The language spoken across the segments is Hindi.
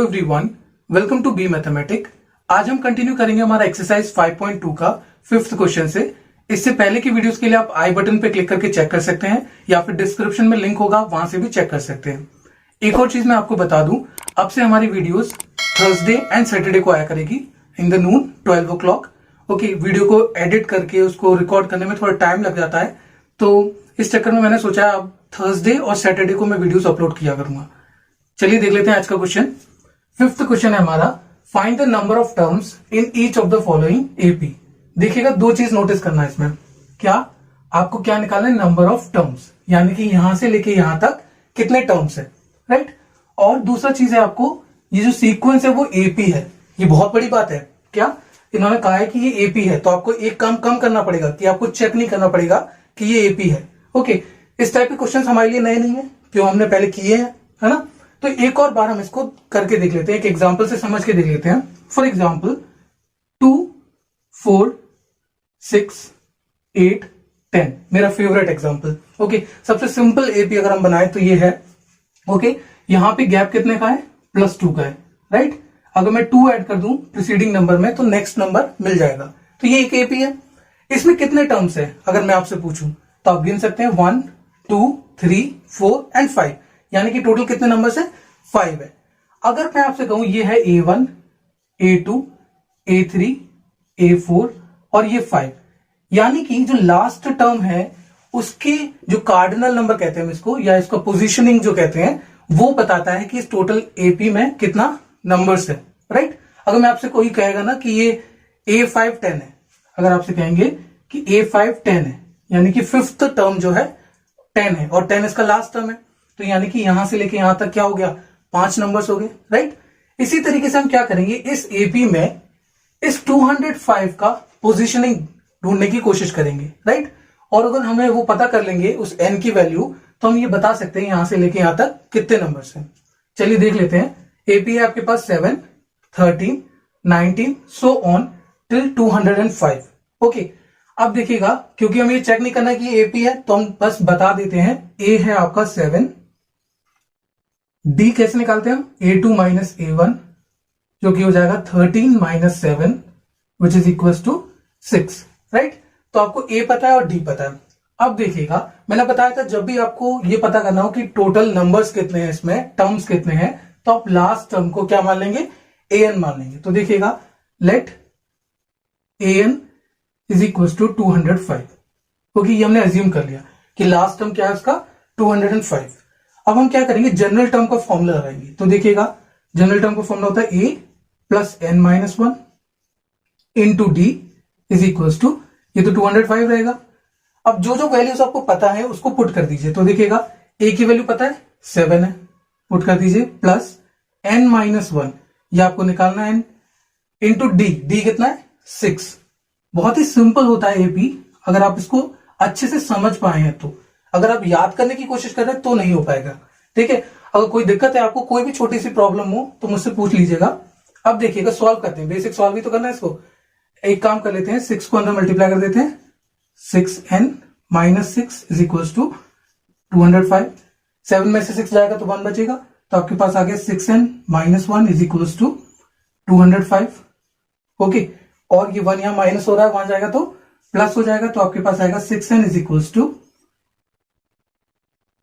Hello everyone, welcome to B mathematic. आज हम कंटिन्यू करेंगे हमारा एक्सरसाइज 5.2 का फिफ्थ क्वेश्चन से। इससे पहले की वीडियोस के लिए आप आई बटन पे क्लिक करके चेक कर सकते हैं या फिर डिस्क्रिप्शन में लिंक होगा, वहां से भी चेक कर सकते हैं। एक और चीज मैं आपको बता दूं, अब से हमारी वीडियोस थर्सडे एंड सैटरडे को आया करेगी in the Noon 12 o'clock। Okay, video को एडिट करके उसको रिकॉर्ड करने में थोड़ा टाइम लग जाता है, तो इस चक्कर में मैंने सोचा अब थर्सडे और सैटरडे को मैं वीडियोस अपलोड किया करूंगा। चलिए देख लेते हैं आज का क्वेश्चन। फिफ्थ क्वेश्चन है हमारा, find the number of terms in each of the following AP. देखिएगा, दो चीज नोटिस करना है इसमें। क्या आपको क्या निकालना है? नंबर ऑफ टर्म्स, यानी कि यहां से लेके यहां तक कितने टर्म्स है, राइट। और दूसरा चीज है, आपको ये जो सीक्वेंस है वो एपी है। ये बहुत बड़ी बात है। क्या इन्होंने कहा है कि ये एपी है, तो आपको एक काम कम करना पड़ेगा कि आपको चेक नहीं करना पड़ेगा कि ये एपी है। ओके, इस टाइप के क्वेश्चन हमारे लिए नए नहीं है, क्यों हमने पहले किए हैं, है ना। तो एक और बार हम इसको करके देख लेते हैं, एक एग्जांपल से समझ के देख लेते हैं। फॉर एग्जांपल 2, 4, 6, 8, 10 मेरा फेवरेट एग्जांपल। ओके, सबसे सिंपल एपी अगर हम बनाए तो ये है। ओके, यहां पे गैप कितने का है? +2 का है, राइट। अगर मैं 2 ऐड कर दूं प्रीसीडिंग नंबर में तो नेक्स्ट नंबर मिल जाएगा। तो ये एक एपी है। इसमें कितने टर्म्स है अगर मैं आपसे पूछूं तो आप गिन सकते हैं 1, 2, 3, 4 एंड 5, यानी कि टोटल कितने नंबर है? 5 है। अगर मैं आपसे कहूं ये है A1, A2, A3, A4 और ये 5, यानी कि जो लास्ट टर्म है उसके जो कार्डिनल नंबर कहते हैं हम इसको, या इसका पोजीशनिंग जो कहते हैं, वो बताता है कि इस टोटल एपी में कितना नंबर्स है, राइट। अगर मैं आपसे कोई कहेगा ना कि ये A5 10 है, अगर आपसे कहेंगे कि A5 10 है, यानी कि फिफ्थ टर्म जो है 10 है और 10 इसका लास्ट टर्म है, तो यानी कि यहां से लेके यहां तक क्या हो गया? 5 नंबर्स हो गए, राइट। इसी तरीके से हम क्या करेंगे, इस एपी में इस 205 का पोजीशनिंग ढूंढने की कोशिश करेंगे, राइट। और अगर हमें वो पता कर लेंगे उस एन की वैल्यू, तो हम ये बता सकते हैं यहां से लेके यहां तक कितने नंबर्स हैं। चलिए देख लेते हैं। एपी है आपके पास 7, 13, 19 सो ऑन टिल 205। ओके, अब देखिएगा, क्योंकि हम ये चेक नहीं करना कि ये एपी है तो हम बस बता देते हैं। ए है आपका 7, डी कैसे निकालते हैं हम? A2 माइनस A1, जो कि हो जाएगा 13 minus 7 which is equal to 6, right. तो आपको ए पता है और डी पता है। अब देखिएगा, मैंने बताया था जब भी आपको ये पता करना हो कि टोटल नंबर्स कितने हैं, इसमें टर्म्स कितने हैं, तो आप लास्ट टर्म को क्या मान लेंगे? an मान लेंगे। तो देखिएगा, let an is equal to 205, क्योंकि ये हमने अज्यूम कर लिया कि लास्ट टर्म क्या है उसका? 205। अब हम क्या करेंगे? जनरल टर्म का फॉर्मूला लगाएंगे। तो देखिएगा, जनरल टर्म का फॉर्मूला होता है a plus n-1 into D is equal to, ये तो 205 रहेगा। अब जो जो वैल्यूज आपको पता है उसको पुट कर दीजिए। तो देखिएगा, a की वैल्यू पता है 7 है, पुट कर दीजिए, प्लस n-1, ये आपको निकालना है n, इंटू डी कितना है? 6। बहुत ही सिंपल होता है एपी, अगर आप इसको अच्छे से समझ पाए हैं तो। अगर आप याद करने की कोशिश कर रहे हैं तो नहीं हो पाएगा, ठीक है। अगर कोई दिक्कत है आपको, कोई भी छोटी सी प्रॉब्लम हो तो मुझसे पूछ लीजिएगा। अब देखिएगा, सॉल्व करते हैं, बेसिक सॉल्व ही तो करना है इसको। एक काम कर लेते हैं, 6 को अंदर मल्टीप्लाई कर देते हैं, 6n-6 इज इक्वल टू 205। 7 में से 6 जाएगा तो 1 बचेगा, तो आपके पास आ गया 6n-1 is equal to 205। Okay, और ये 1 यहां माइनस हो रहा है, वहां जाएगा तो प्लस हो जाएगा, तो आपके पास आएगा 6n इज इक्वल टू,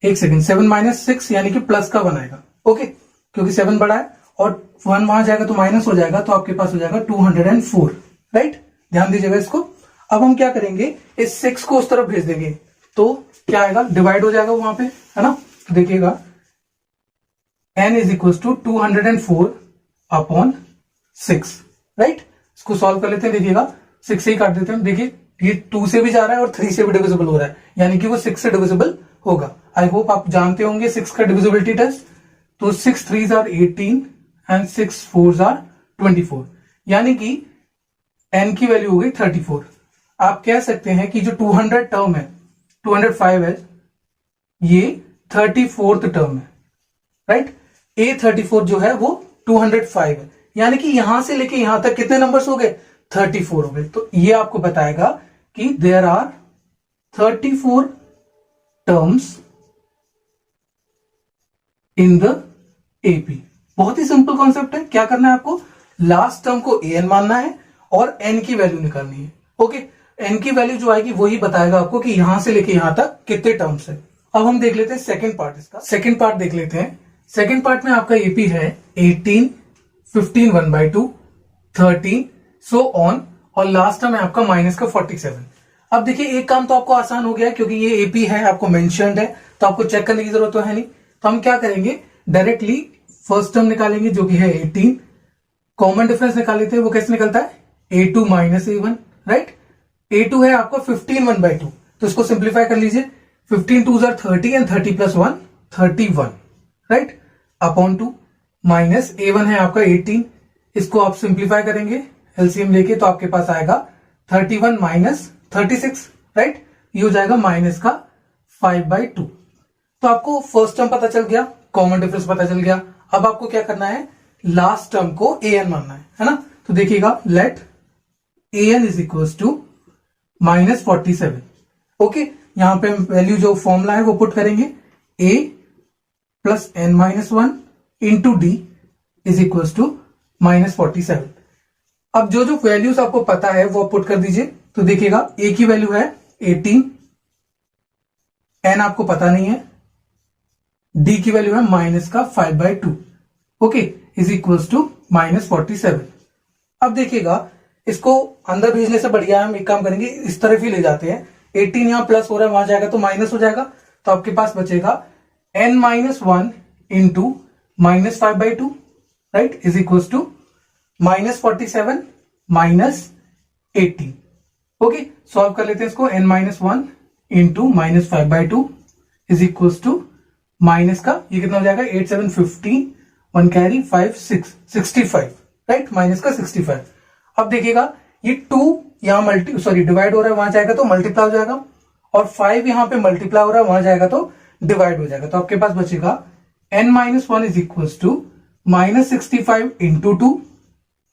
एक सेकंड, 7 माइनस 6 यानी कि प्लस का 1 आएगा। ओके, क्योंकि 7 बड़ा है और 1 वहां जाएगा तो माइनस हो जाएगा, तो आपके पास हो जाएगा 204, राइट। ध्यान दीजिएगा इसको। अब हम क्या करेंगे, इस 6 को उस तरफ भेज देंगे तो क्या आएगा? डिवाइड हो जाएगा वहां पे, है ना। देखिएगा, n is equal to 204 upon 6, right. इसको सॉल्व कर लेते हैं। देखिएगा, 6 से ही काट देते हैं। देखिए, ये 2 से भी जा रहा है और 3 से भी डिविजिबल हो रहा है, यानी कि वो 6 से डिविजिबल होगा। आई होप आप जानते होंगे 6 का डिविजिबिलिटी टेस्ट। तो 6 3s are 18 and 6 4s are 24, यानी कि n की वैल्यू हो गई 34। आप कह सकते हैं कि जो 200 टर्म है, 205 है, ये 34th टर्म है, राइट। A34 जो है वो 205 है, यानी कि यहां से लेके यहां तक कितने नंबर्स हो गए? 34 हो गए। तो ये आपको बताएगा कि there are 34 terms in the AP. बहुत ही सिंपल कॉन्सेप्ट है। क्या करना है आपको, लास्ट टर्म को an मानना है और n की वैल्यू निकालनी है। ओके, n की वैल्यू जो आएगी वही बताएगा आपको कि यहां से लेके यहां तक कितने टर्म्स है। अब हम देख लेते हैं सेकंड पार्ट, इसका सेकंड पार्ट देख लेते हैं। सेकंड पार्ट में आपका एपी है 18, 15 1/2, 13 सो ऑन, और लास्ट टर्म है आपका माइनस का 47। अब देखिए एक काम तो आपको आसान हो गया क्योंकि ये एपी है, आपको मेंशन्ड है, तो आपको चेक करने की जरूरत तो है नहीं। तो हम क्या करेंगे, डायरेक्टली फर्स्ट टर्म निकालेंगे जो कि है 18, कॉमन डिफरेंस निकाल लेते हैं। वो कैसे निकलता है, a2 minus a1, right. a2 है आपका 15 1/2, तो इसको सिंप्लीफाई कर लीजिए। 15 2 30 and 30 plus 1 31, right, upon 2 minus a1 है आपका 18, इसको आप सिंप्लीफाई करेंगे एलसीएम लेके, तो आपके पास आएगा 31 माइनस 36, राइट, ये हो जाएगा माइनस का 5/2। तो आपको फर्स्ट टर्म पता चल गया, कॉमन डिफरेंस पता चल गया। अब आपको क्या करना है, लास्ट टर्म को an मानना है ना। तो देखिएगा, let an is equal to minus 47। Okay, यहां पे वैल्यू जो फॉर्मूला है वो पुट करेंगे, a plus n minus 1 into D is equal to minus 47। अब जो जो वैल्यूज आपको पता है वो पुट कर दीजिए। तो देखिएगा, a की वैल्यू है 18, n आपको पता नहीं है, d की वैल्यू है माइनस का 5/2, okay, is equals to minus 47। अब देखिएगा, इसको अंदर भेजने से बढ़िया हम एक काम करेंगे, इस तरफ ही ले जाते हैं। 18 यहां प्लस हो रहा है, वहां जाएगा तो माइनस हो जाएगा, तो आपके पास बचेगा n minus 1 into minus 5/2, right, is equals to minus 47 minus 18। Okay, solve कर लेते हैं इसको, n minus 1 into minus 5/2 is equals to minus का, ये कितना हो जाएगा, 8 7 15, 1 कैरी 5 6 65, राइट, माइनस का 65। अब देखिएगा, ये 2 यहां डिवाइड हो रहा है, वहां जाएगा तो मल्टीप्लाई हो जाएगा, और 5 यहां पे मल्टीप्लाई हो रहा है, वहां जाएगा तो डिवाइड हो जाएगा। तो आपके पास बचेगा n minus 1 is equals to minus 65 into 2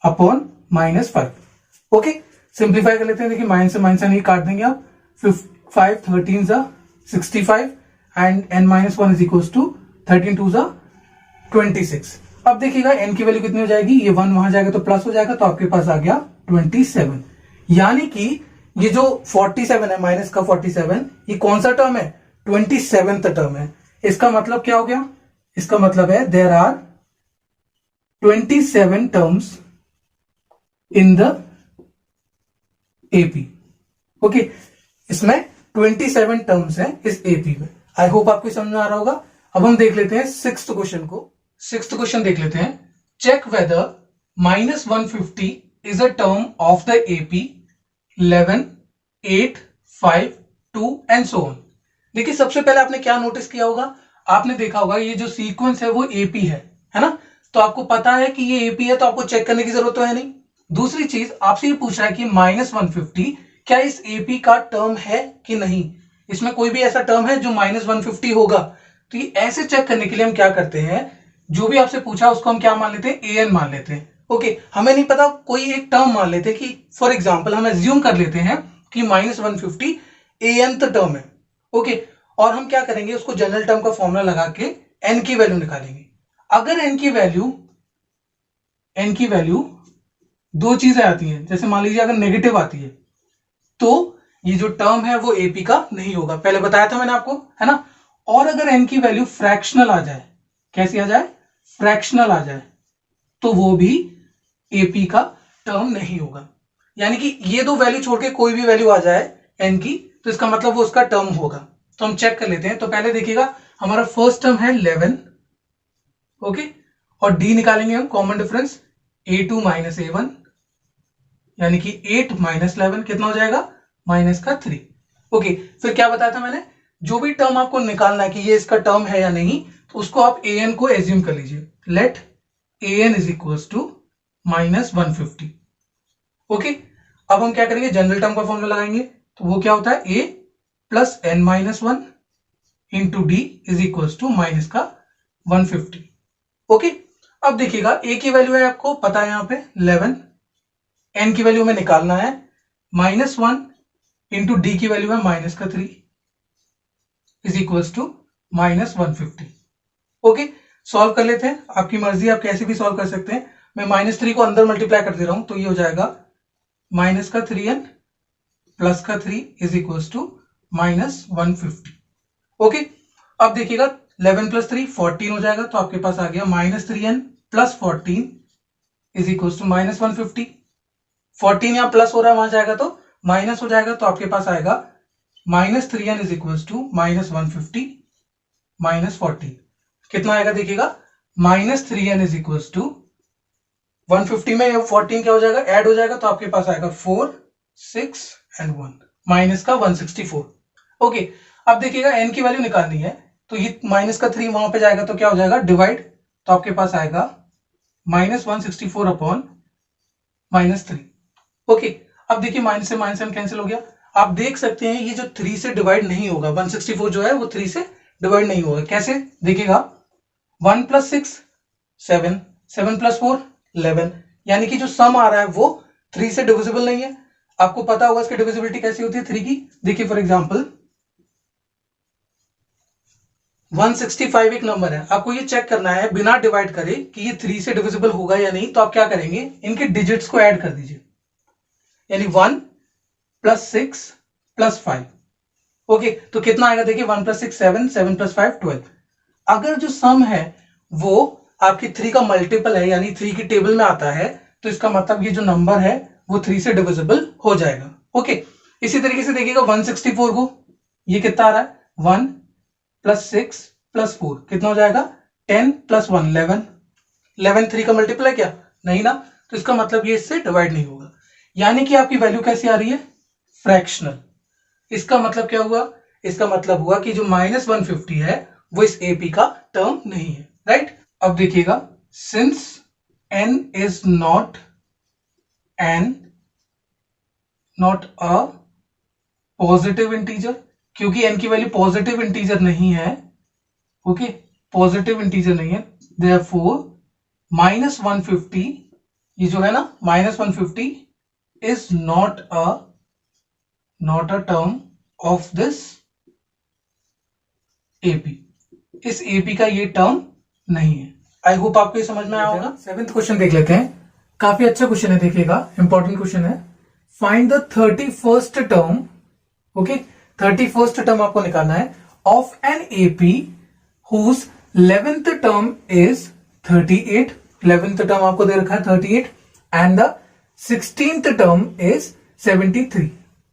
upon minus 5। Okay, simplify कर लेते हैं। देखिए, माइनस से माइनस नहीं काट देंगे आप, 5 13 65 and n minus 1 is equals to 13 2 26। अब देखिएगा, n की वैल्यू कितनी हो जाएगी, ये 1 वहां जाएगा तो प्लस हो जाएगा, तो आपके पास आ गया 27। यानी कि ये जो 47 है, माइनस का 47, ये कौन सा टर्म है, 27th टर्म है। इसका मतलब क्या हो गया, इसका मतलब है there are 27 terms in the AP. Okay, इसमें 27 टर्म्स हैं इस एपी में। आई होप आपको समझ में आ रहा होगा। अब हम देख लेते हैं सिक्स्थ क्वेश्चन को। सिक्स्थ क्वेश्चन देख लेते हैं, check whether minus 150 is a term of the AP 11 8 5 2 and so on. देखिए, सबसे पहले आपने क्या नोटिस किया होगा, आपने देखा होगा ये जो सीक्वेंस है वो एपी है ना। तो आपको पता है कि ये एपी है, तो आपको चेक करने की जरूरत तो है नहीं। दूसरी चीज, आपसे ये पूछ रहा है कि माइनस 150 क्या इस एपी का टर्म है कि नहीं, इसमें कोई भी ऐसा टर्म है जो माइनस 150 होगा। तो ये ऐसे चेक करने के लिए हम क्या करते हैं, जो भी आपसे पूछा उसको हम क्या मान लेते हैं, an मान लेते हैं। ओके, हमें नहीं पता, कोई एक टर्म मान लेते हैं कि फॉर एग्जाम्पल हम एज्यूम कर लेते हैं कि माइनस 150 anth टर्म है। ओके, और हम क्या करेंगे, उसको जनरल टर्म का फॉर्मूला लगा के n की वैल्यू निकालेंगे। अगर n की वैल्यू दो चीजें आती हैं, जैसे मान लीजिए अगर नेगेटिव आती है तो ये जो टर्म है वो एपी का नहीं होगा, पहले बताया था मैंने आपको, है ना। और अगर n की वैल्यू फ्रैक्शनल आ जाए, कैसी आ जाए, फ्रैक्शनल आ जाए, तो वो भी एपी का टर्म नहीं होगा। यानी कि ये दो वैल्यू छोड़ के कोई भी वैल्यू आ जाए n की, तो इसका मतलब वो उसका टर्म होगा। तो हम चेक कर लेते हैं। तो पहले देखिएगा, हमारा फर्स्ट टर्म है 11, ओके, और d निकालेंगे हम common difference, a2 minus a1, यानी कि 8 माइनस 11 कितना हो जाएगा, माइनस का 3। ओके, फिर क्या बताया था मैंने, जो भी टर्म आपको निकालना है कि ये इसका टर्म है या नहीं, तो उसको आप an को एज्यूम कर लीजिए। Let an is equals to minus 150। Okay, अब हम क्या करेंगे, जनरल टर्म का फॉर्मूला लगाएंगे। तो वो क्या होता है, a plus n minus 1 into D is equals to minus का 150। ओके, अब देखिएगा, a की वैल्यू है आपको पता है यहाँ पे 11, n की वैल्यू में निकालना है माइनस 1 इंटू डी की वैल्यू है माइनस का 3 is equals to minus 150। Okay, solve कर लेते हैं, आपकी मर्जी, आप कैसे भी सॉल्व कर सकते हैं। मैं -3 को अंदर मल्टीप्लाई कर दे रहा हूं, तो ये हो जाएगा -3n +3 is equal to -150। Okay, अब देखिएगा 11 + 3 14 हो जाएगा, तो आपके पास आ गया -3n + 14 इज इक्वल टू -150। 14 यहाँ प्लस हो रहा है, वहां जाएगा तो माइनस हो जाएगा, तो आपके पास आएगा -3n इज इक्वल टू -150 -14। कितना आएगा देखिएगा, -3n इज इक्वल टू 150 में 14 क्या हो जाएगा, ऐड हो जाएगा, तो आपके पास आएगा 4 6 and 1 माइनस का 164। ओके, अब देखिएगा n की वैल्यू निकालनी है, तो ये -3 वहां पे जाएगा तो क्या हो जाएगा, डिवाइड, तो आपके पास आएगा -164 अपॉन -3। ओके, अब देखिए माइनस से माइनस कैंसिल हो गया। आप देख सकते हैं ये जो 3 से डिवाइड नहीं होगा, 164 जो है वो 3 से डिवाइड नहीं होगा। कैसे देखिएगा, 1 + 6 7, 7 + 4 11, यानी कि जो सम आ रहा है वो 3 से डिविजिबल नहीं है। आपको पता होगा इसकी डिविजिबिलिटी कैसी होती है 3 की। देखिए फॉर एग्जांपल 165 एक नंबर है, आपको ये चेक करना है बिना डिवाइड करे कि ये 3 से डिविजिबल होगा या नहीं, तो आप क्या करेंगे, इनके डिजिट्स को ऐड कर दीजिए, यानी 1 + 6 + 5। ओके, तो कितना आएगा देखिए, 1 + 6 7, 7 + 5 12। अगर जो सम है वो आपकी 3 का मल्टीपल है, यानी 3 की टेबल में आता है, तो इसका मतलब ये जो नंबर है वो 3 से डिविजिबल हो जाएगा। ओके, इसी तरीके से देखिएगा 164 को, ये कितना आ रहा है, 1 + 6 + 4 कितना हो जाएगा, 10 + 1 11। 11 3 का मल्टीपल है क्या, नहीं ना, तो इसका मतलब ये इससे डिवाइड नहीं होगा, यानी कि आपकी वैल्यू कैसी आ रही है, फ्रैक्शनल। इसका मतलब क्या हुआ, इसका मतलब हुआ कि जो -150 है वो इस एपी का टर्म नहीं है, राइट। अब देखिएगा, since n is not a positive integer, क्योंकि n की वैल्यू पॉजिटिव इंटीजर नहीं है, ओके, पॉजिटिव इंटीजर नहीं है, देयरफॉर -150, ये जो है ना -150 is not a term of this AP, इस एपी का ये टर्म नहीं है। आई होप आपको ये समझ में आया होगा। 7th क्वेश्चन देख लेते हैं, काफी अच्छा क्वेश्चन है, देखिएगा इंपॉर्टेंट क्वेश्चन है। Find the 31st term, okay, 31st term आपको निकालना है of an AP whose 11th term is 38, 11th term आपको दे रखा है 38 and the 16th term is 73,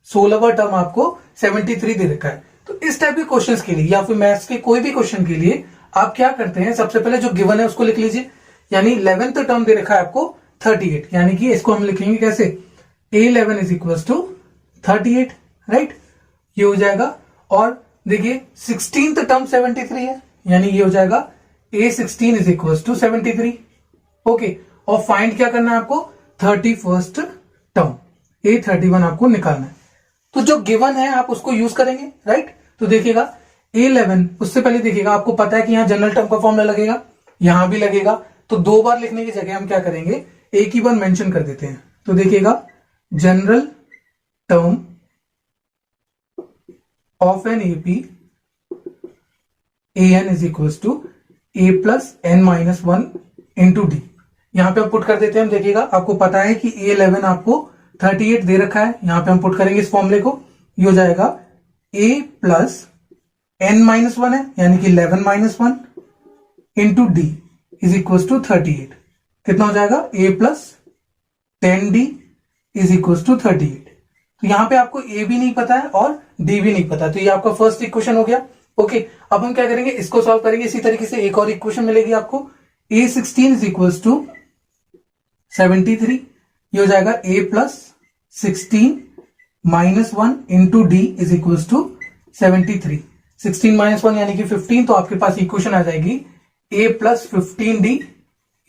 16वां टर्म आपको 73 दे रखा है। तो इस टाइप के क्वेश्चंस के लिए या फिर मैथ्स के कोई भी क्वेश्चन के लिए आप क्या करते हैं, सबसे पहले जो गिवन है उसको लिख लीजिए, यानी 11th टर्म दे रखा है आपको 38, यानी कि इसको हम लिखेंगे कैसे, A11 is equal to 38, right, ये हो जाएगा। और देखिए 16th टर्म 73 है, यानी ये हो जाएगा A16 is equal to 73। Okay, और फाइंड क्या करना है आपको, 31st टर्म A31 आपको निकालना है। तो जो गिवन है आप उसको यूज करेंगे, राइट। तो देखिएगा A11, उससे पहले देखिएगा आपको पता है कि यहां जनरल टर्म का फॉर्मूला लगेगा, यहां भी लगेगा, तो 2 बार लिखने की जगह हम क्या करेंगे, एक ही बार मेंशन कर देते हैं। तो देखिएगा general term of an AP an is equal to a + n-1 into D, यहां पे हम पुट कर देते हैं। हम देखिएगा आपको पता है कि A11 आपको 38 दे रखा है, यहां पे हम पुट करेंगे इस फॉर्मूले को, ये हो जाएगा a + n-1 है, यानी कि 11-1 into D is equal to 38, कितना हो जाएगा, a + 10d is equal to 38। तो यहां पे आपको a भी नहीं पता है और d भी नहीं पता, तो ये आपका फर्स्ट इक्वेशन हो गया। ओके, अब हम क्या करेंगे, इसको सॉल्व करेंगे। इसी तरीके से एक और इक्वेशन मिलेगी आपको, A16 इज इक्वल टू 73, ये हो जाएगा a + 16-1 into D is equal to 73, 16 - 1 यानी कि 15, तो आपके पास इक्वेशन आ जाएगी a + 15d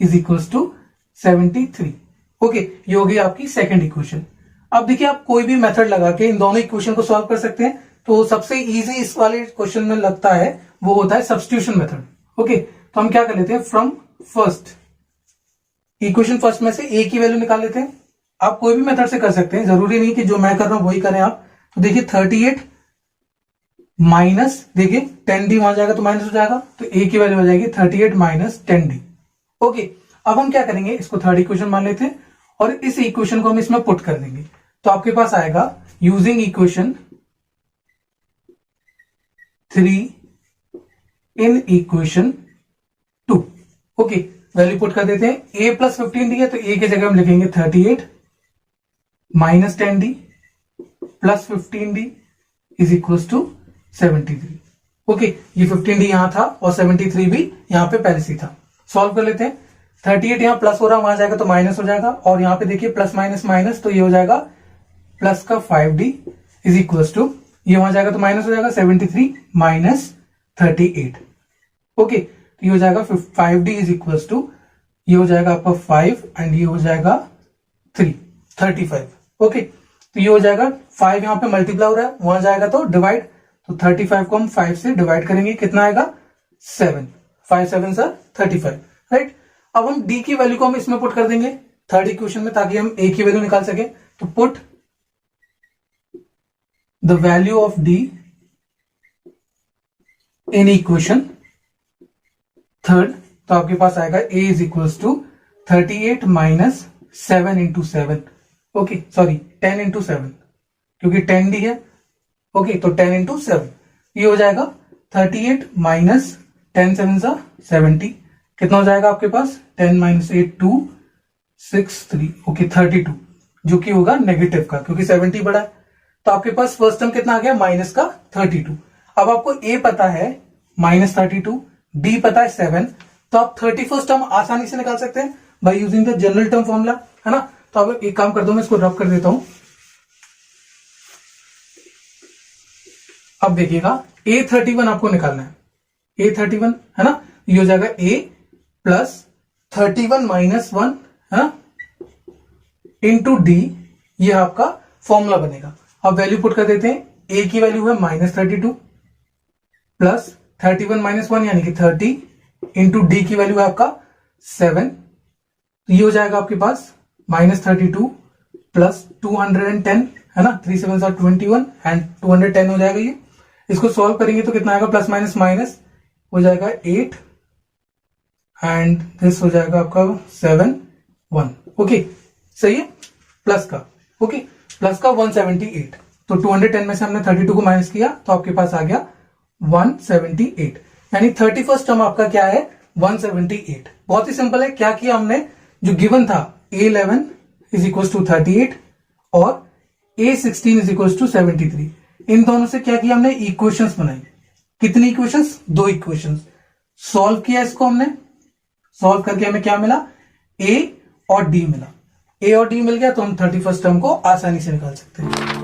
is equal to 73। Okay, ये हो गई आपकी सेकंड इक्वेशन। अब देखिए आप कोई भी मेथड लगा के इन दोनों इक्वेशन को सॉल्व कर सकते हैं, तो सबसे इजी इस वाले क्वेश्चन में लगता है वो होता है सब्स्टिट्यूशन मेथड। ओके, तो हम क्या कर लेते हैं, फ्रॉम फर्स्ट इक्वेशन फर्स्ट में से a की वैल्यू निकाल लेते हैं। आप कोई भी मेथड से कर सकते हैं, जरूरी नहीं कि जो मैं कर रहा हूं वही करें आप। तो देखिए 38 माइनस, देखिए 10d वहां जाएगा तो माइनस हो जाएगा, तो a की वैल्यू हो जाएगी 38 माइनस 10d। ओके, अब हम क्या करेंगे, इसको थर्ड इक्वेशन मान लेते हैं और इस इक्वेशन को हम इसमें पुट कर देंगे। तो आपके पास आएगा using equation 3 in equation 2। Okay, value put कर देते हैं। a प्लस 15d है तो a की जगह हम लिखेंगे 38 minus 10d plus 15d is equal to 73। Okay, ये 15d यहां था और 73 भी यहां पे पहले से था। सॉल्व कर लेते हैं। 38 यहां प्लस हो रहा है, वहां जाएगा तो माइनस हो जाएगा, और यहां पे देखिए प्लस माइनस माइनस, तो ये हो जाएगा प्लस का 5d इज इक्वल टू, ये वहां जाएगा तो माइनस हो जाएगा 73 माइनस 38। ओके, तो ये हो जाएगा 5d इज इक्वल टू, ये हो जाएगा आपका 5 एंड ये हो जाएगा 3, 35। ओके, तो ये हो जाएगा 5 यहां पे मल्टीप्लाई हो रहा है, वहां जाएगा तो डिवाइड, तो 35 को हम 5 से डिवाइड करेंगे, कितना आएगा 7, 5 7 सर 35, राइट। अब हम d की वैल्यू को हम इसमें पुट कर देंगे थर्ड इक्वेशन में, ताकि हम a की वैल्यू निकाल सके। तो put the value of d in equation third, तो आपके पास आएगा a is equal to 38 minus 7 into 7। Okay sorry 10 into 7, क्योंकि 10d है। ओके, तो 10 इंटू 7 ये हो जाएगा 38 माइनस 10 7 सा 70, कितना हो जाएगा आपके पास 10 माइनस 8 2 6 3। ओके 32, जो कि होगा नेगेटिव का, क्योंकि 70 बड़ा है। तो आपके पास फर्स्ट टर्म कितना आ गया माइनस का 32। अब आपको a पता है माइनस 32, d पता है 7, तो आप 31st टर्म आसानी से निकाल सकते हैं by using the general term formula, है ना। तो अब एक काम कर दो, मैं इसको रब कर देता हूं। अब देखिएगा a31 आपको निकालना है, a31 है ना, ये हो जाएगा a प्लस 31 माइनस 1 है ना इंटू डी, ये आपका फॉर्मूला बनेगा। अब वैल्यू पुट कर देते हैं, a की वैल्यू है माइनस 32 प्लस 31 माइनस 1 यानी कि 30 इंटू डी की वैल्यू है आपका 7, तो ये हो जाएगा आपके पास माइनस 32 प्लस 210 है ना, 3 7 21 एंड 210 हो जाएगा ये। इसको सॉल्व करेंगे तो कितना आएगा, प्लस माइनस माइनस हो जाएगा 8 एंड दिस हो जाएगा आपका 7 1। ओके सही है, प्लस का, ओके प्लस का 178, तो 210 में से हमने 32 को माइनस किया तो आपके पास आ गया 178, यानी 31st टर्म आपका क्या है 178। बहुत ही सिंपल है, क्या किया हमने, जो गिवन था a11 इज इक्वल टू 38 और a16 इज इक्वल टू 73, इन दोनों से क्या किया हमने, इक्वेशंस बनाई। कितनी इक्वेशंस, 2 इक्वेशंस। सॉल्व किया इसको हमने, सॉल्व करके हमें क्या मिला, a और d मिला। a और d मिल गया तो हम 31st टर्म को आसानी से निकाल सकते हैं।